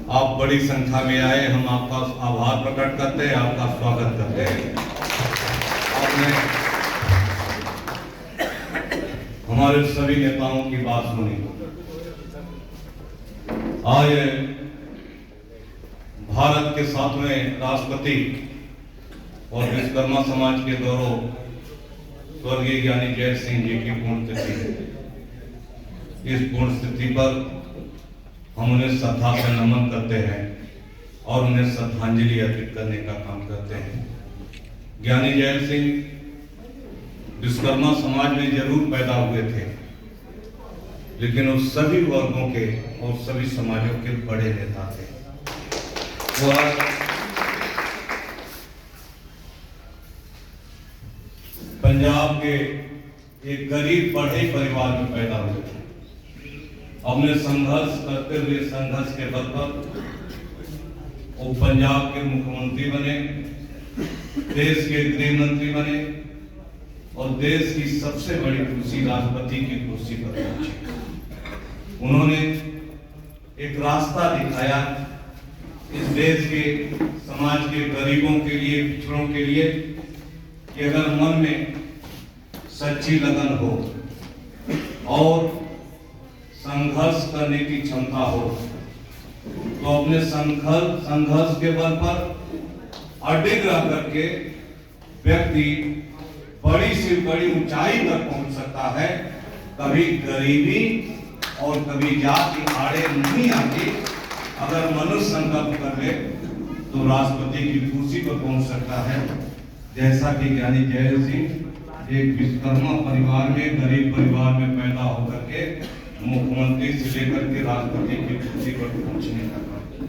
आप बड़ी संख्या में आए, हम आपका आभार प्रकट करते हैं, आपका स्वागत करते हैं। आपने हमारे सभी नेताओं की बात सुनी। आज भारत के 7वें राष्ट्रपति और विश्वकर्मा समाज के गौरव स्वर्गीय ज्ञानी जैल सिंह जी की पुण्यतिथि। इस पुण्यतिथि पर हम उन्हें श्रद्धा से नमन करते हैं और उन्हें श्रद्धांजलि अर्पित करने का काम करते हैं। ज्ञानी जैल सिंह विश्वकर्मा समाज में जरूर पैदा हुए थे, लेकिन उस सभी वर्गों के और सभी समाजों के बड़े नेता थे। वह पंजाब के एक गरीब पढ़े परिवार में पैदा हुए थे। अपने संघर्ष करते हुए संघर्ष के बल पर वो पंजाब के मुख्यमंत्री बने, देश के गृह मंत्री बने और देश की सबसे बड़ी कुर्सी राष्ट्रपति की कुर्सी पर पहुंचे। उन्होंने एक रास्ता दिखाया इस देश के समाज के गरीबों के लिए, पिछड़ों के लिए, कि अगर मन में सच्ची लगन हो और संघर्ष करने की क्षमता हो तो अपने संघर्ष के बल पर अडिग रह करके व्यक्ति बड़ी से बड़ी ऊंचाई तक पहुंच सकता है। कभी गरीबी और कभी जाति आड़े नहीं आती। अगर मनुष्य संकल्प कर ले तो राष्ट्रपति की कुर्सी पर पहुंच सकता है। जैसा कि ज्ञानी जैल सिंह एक विश्वकर्मा परिवार में, गरीब परिवार में पैदा होकर के मुख्यमंत्री से लेकर के राष्ट्रपति की कुर्सी पर पहुंचने का काम किया।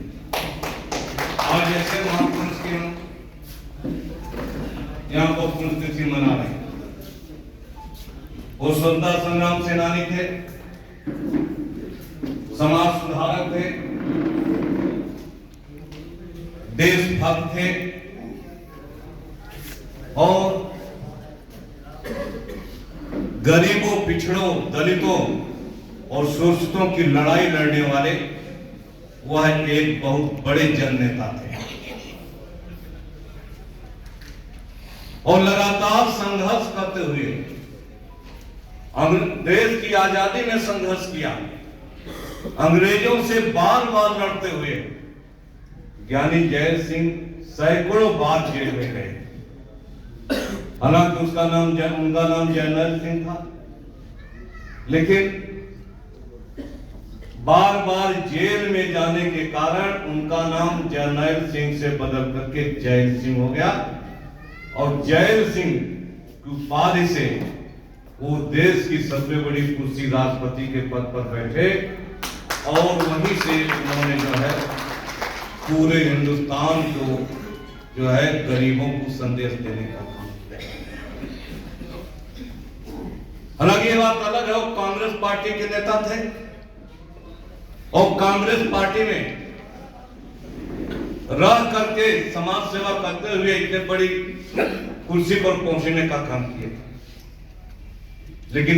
और जैसे महापुरुष के यहाँ पर पुण्यतिथि मना रहे, वो स्वतंत्रता संग्राम सेनानी थे, समाज सुधारक थे, देशभक्त थे और गरीबों, पिछड़ों, दलितों और शोषितों की लड़ाई लड़ने वाले वह एक बहुत बड़े जननेता थे और लगातार संघर्ष करते हुए देश की आजादी में संघर्ष किया। अंग्रेजों से बार बार लड़ते हुए ज्ञानी जैल सिंह सैकड़ों बार जेल में गए। हालांकि उनका नाम जर्नैल सिंह था, लेकिन बार बार जेल में जाने के कारण उनका नाम जर्नैल सिंह से बदल करके जैल सिंह हो गया और जैल सिंह की उपाधि से वो देश की सबसे बड़ी कुर्सी राष्ट्रपति के पद पर बैठे और वहीं से उन्होंने जो है पूरे हिंदुस्तान को जो है गरीबों को संदेश देने का काम किया। हालांकि ये बात अलग है, वो कांग्रेस पार्टी के नेता थे और कांग्रेस पार्टी में रह करके समाज सेवा करते हुए इतने बड़ी कुर्सी पर पहुंचने का काम किया। लेकिन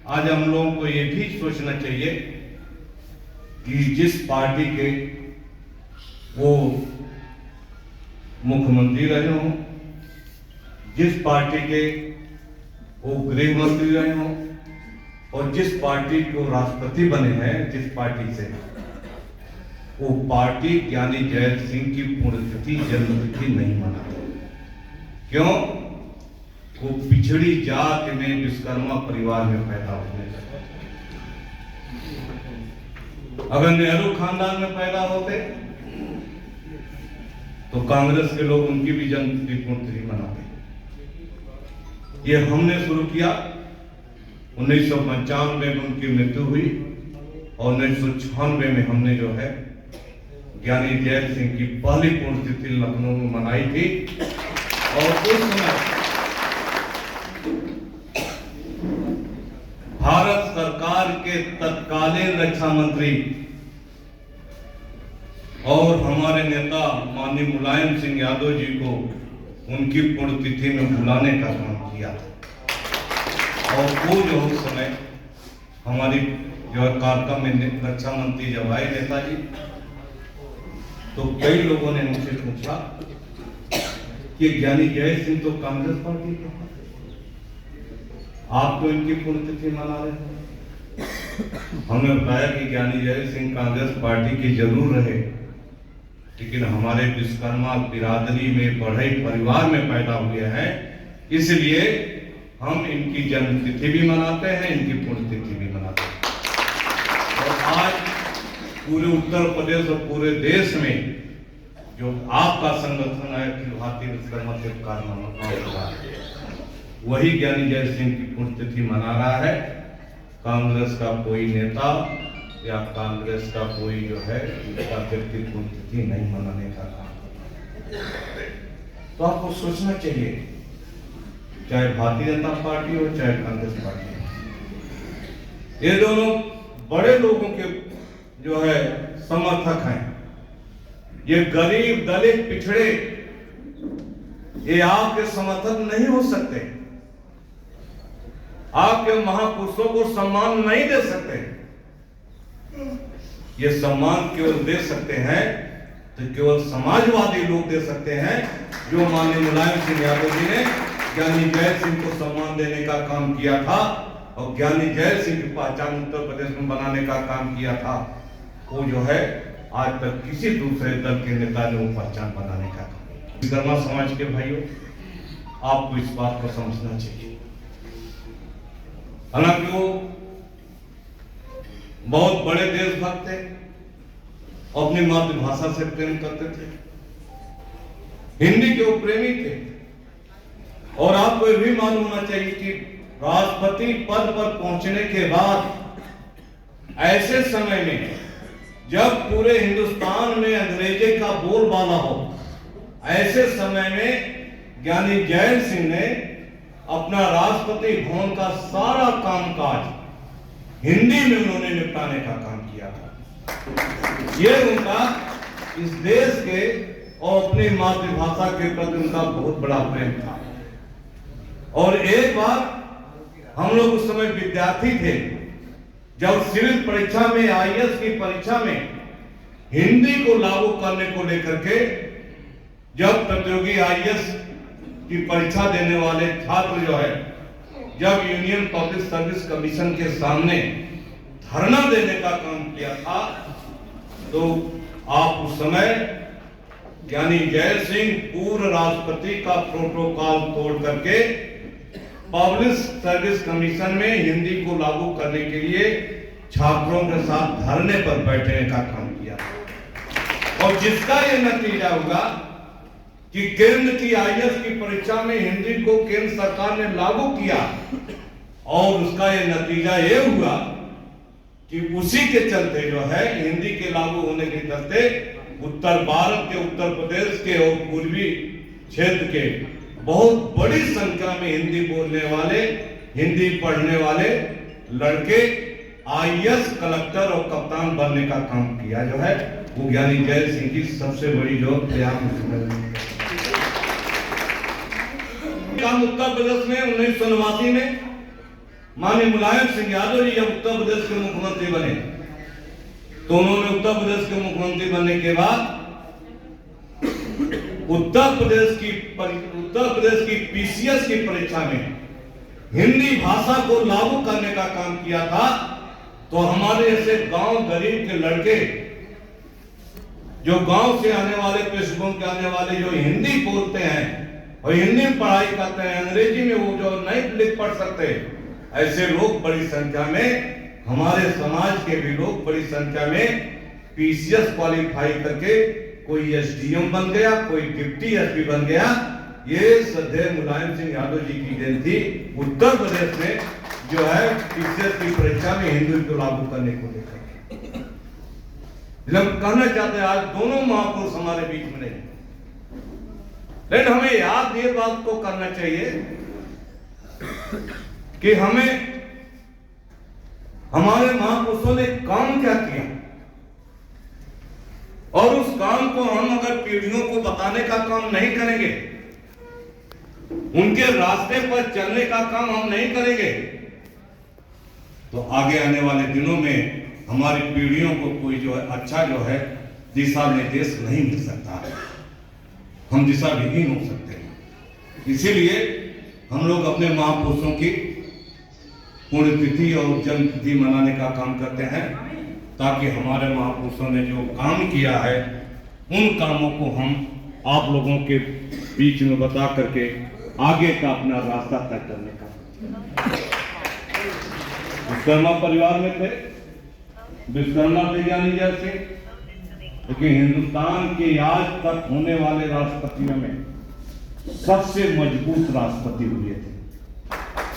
आज हम लोगों को ये भी सोचना चाहिए कि जिस पार्टी के वो मुख्यमंत्री रहे हों, जिस पार्टी के वो गृह मंत्री रहे हों और जिस पार्टी को राष्ट्रपति बने हैं, जिस पार्टी से, वो पार्टी ज्ञानी जैल सिंह की पुण्यतिथि, जन्मतिथि नहीं मनाती। क्यों? वो पिछड़ी जाति में विश्वकर्मा परिवार में पैदा होने लगे। अगर नेहरू खानदान में पैदा होते तो कांग्रेस के लोग उनकी भी जन्मतिथि पुण्यतिथि मनाते। ये हमने शुरू किया। 1995 में उनकी मृत्यु हुई और 1996 में हमने जो है ज्ञानी जैल सिंह की पहली पुण्यतिथि लखनऊ में मनाई थी। और उस समय भारत सरकार के तत्कालीन रक्षा मंत्री और हमारे नेता माननीय मुलायम सिंह यादव जी को उनकी पुण्यतिथि में बुलाने का काम किया और वो जो उस समय हमारी जो कार्यक्रम में रक्षा मंत्री जब आए नेताजी, तो कई लोगों ने मुझसे पूछा कि ज्ञानी जय सिंह तो कांग्रेस पार्टी के, आप तो इनकी पुण्यतिथि मना रहे हैं। हमने बताया कि ज्ञानी जय सिंह कांग्रेस पार्टी के जरूर रहे, लेकिन हमारे विश्वकर्मा बिरादरी में बढ़ई परिवार में पैदा हुए हैं, इसलिए हम इनकी जन्मतिथि भी मनाते हैं, इनकी पुण्यतिथि भी मनाते हैं। और आज पूरे उत्तर प्रदेश और पूरे देश में जो आपका संगठन है अखिल भारतीय विश्वकर्मा शिल्पकार महासंघ, वही ज्ञानी जय सिंह की पुण्यतिथि मना रहा है। कांग्रेस का कोई नेता या कांग्रेस का कोई जो है उसका व्यक्ति पुण्यतिथि नहीं मनाने का काम। तो आपको सोचना चाहिए, चाहे भारतीय जनता पार्टी हो चाहे कांग्रेस पार्टी हो, ये दोनों बड़े लोगों के जो है समर्थक हैं। ये गरीब दलित पिछड़े ये आपके समर्थक नहीं हो सकते, आपके महापुरुषों को सम्मान नहीं दे सकते। ये सम्मान केवल दे सकते हैं तो केवल समाजवादी लोग दे सकते हैं, जो माननीय मुलायम सिंह यादव जी ने ज्ञानी जय सिंह को सम्मान देने का काम किया था और ज्ञानी जय सिंह की पहचान उत्तर प्रदेश में बनाने का काम किया था। वो जो है आज तक किसी दूसरे दल के नेता ने वो पहचान बनाने का काम। विश्वकर्मा समाज के भाइयों, आपको इस बात को समझना चाहिए। हालांकि वो बहुत बड़े देशभक्त थे, अपनी मातृभाषा से प्रेम करते थे, हिंदी के वो प्रेमी थे। और आपको यह भी मालूम होना चाहिए कि राष्ट्रपति पद पर पहुंचने के बाद ऐसे समय में जब पूरे हिंदुस्तान में अंग्रेजी का बोलबाला हो, ऐसे समय में ज्ञानी जय सिंह ने अपना राष्ट्रपति भवन का सारा कामकाज हिंदी में उन्होंने निपटाने का काम किया था। ये उनका इस देश के और अपनी मातृभाषा के प्रति उनका बहुत बड़ा प्रेम था। और एक बार हम लोग उस समय विद्यार्थी थे, जब सिविल परीक्षा में आईएएस की परीक्षा में हिंदी को लागू करने को लेकर के जब प्रतियोगी आईएएस की परीक्षा देने वाले छात्र जो है जब यूनियन पब्लिक सर्विस कमीशन के सामने धरना देने का काम किया था, तो आप उस समय ज्ञानी जय सिंह पूर्व राष्ट्रपति का प्रोटोकॉल तोड़ करके पब्लिक सर्विस कमीशन में हिंदी को लागू करने के लिए छात्रों के साथ धरने पर बैठने का काम किया, और जिसका यह नतीजा हुआ कि केंद्र की आईएएस की परीक्षा में हिंदी को केंद्र सरकार ने लागू किया, और उसका यह नतीजा यह हुआ कि उसी के चलते जो है हिंदी के लागू होने के चलते उत्तर भारत के, उत्तर प्रदेश के और पूर्वी क्षेत्र के बहुत बड़ी संख्या में हिंदी बोलने वाले, हिंदी पढ़ने वाले लड़के आईएएस, कलेक्टर और कप्तान बनने का काम किया जो है वो ज्ञानी जय सिंह की सबसे बड़ी जो प्रयास। उत्तर प्रदेश में 1989 में माननीय मुलायम सिंह यादव जी जब उत्तर प्रदेश के मुख्यमंत्री बने, तो उन्होंने उत्तर प्रदेश के मुख्यमंत्री बनने के बाद उत्तर प्रदेश की पीसीएस की परीक्षा में हिंदी भाषा को लागू करने का काम किया था। तो हमारे ऐसे गांव गरीब के लड़के जो गांव से आने वाले, पृष्ठभूमि के आने वाले, जो हिंदी बोलते हैं और हिंदी में पढ़ाई करते हैं, अंग्रेजी में वो जो नहीं लिख पढ़ सकते, ऐसे लोग बड़ी संख्या में, हमारे समाज के भी लोग बड़ी संख्या में पीसीएस क्वालिफाई करके कोई एसडीएम बन गया, कोई डिप्टी एसपी बन गया। ये श्रद्धेय मुलायम सिंह यादव जी की देन थी उत्तर प्रदेश में जो है पीसीएस की परीक्षा में हिंदी को लागू करने को लेकर। हम कहना चाहते हैं आज दोनों महापुरुष हमारे बीच में नहीं, लेकिन हमें याद ये बात को करना चाहिए कि हमें हमारे महापुरुषों ने काम क्या किया, और उस काम को हम अगर पीढ़ियों को बताने का काम नहीं करेंगे, उनके रास्ते पर चलने का काम हम नहीं करेंगे, तो आगे आने वाले दिनों में हमारी पीढ़ियों को कोई जो है अच्छा जो है दिशा निर्देश नहीं मिल सकता है, हम दिशा विहीन हो सकते हैं। इसीलिए हम लोग अपने महापुरुषों की पुण्यतिथि और जन्मतिथि मनाने का काम करते हैं, ताकि हमारे महापुरुषों ने जो काम किया है उन कामों को हम आप लोगों के बीच में बता करके आगे का अपना रास्ता तय करने का। विश्वकर्मा परिवार में थे, विश्वकर्मा वैज्ञानिक जैसे, लेकिन हिंदुस्तान के आज तक होने वाले राष्ट्रपतियों में सबसे मजबूत राष्ट्रपति हुए थे।